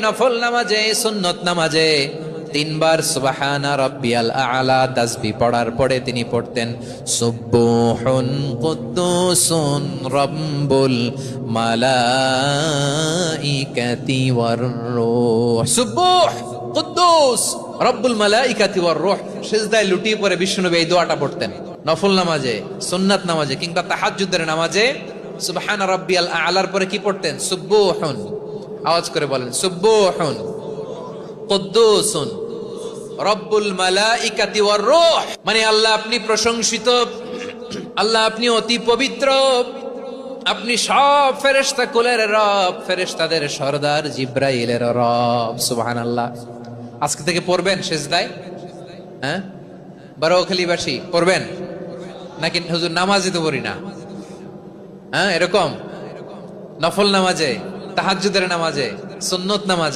নফল নামাজে সুন্নত নামাজে তিনবার সুবহানা রাব্বিয়াল আ'লা তাসবিহ পড়ার পরে তিনি পড়তেন সুবহুন কুদ্দুসুন রাব্বুল মালাইকাতি ওয়ার রূহ। সুবহ কুদ্দুস রাব্বুল মালাইকাতি ওয়ার রূহ। সিজদায় লুটিয়ে পড়ে বিষ্ণুনবী এই দোয়াটা পড়তেন নফল নামাজে, সুন্নাত নামাজে কিংবা তাহাজ্জুদের নামাজে। সুবহানা রাব্বিয়াল আ'লার পরে কি পড়তেন? সুবহুন, আওয়াজ করে বলেন সুবহুন কুদ্দুসুন রব্বুল মালাইকাতি ওয়ার রূহ। মানে আল্লাহ আপনি প্রশংসিত, আল্লাহ আপনি অতি পবিত্র, আপনি সব ফেরেশতা কুলের রব, ফেরেশতাদের সরদার জিব্রাইলের রব। সুবহানাল্লাহ। আজকে থেকে পড়বেন সিজদায়? হ্যাঁ, বারোখালীবাসী পড়বেন নাকি হুজুর নামাজে তো পড়ি না? হ্যাঁ, এরকম নফল নামাজে, তাহাজ্জুদের নামাজে, সুন্নত নামাজে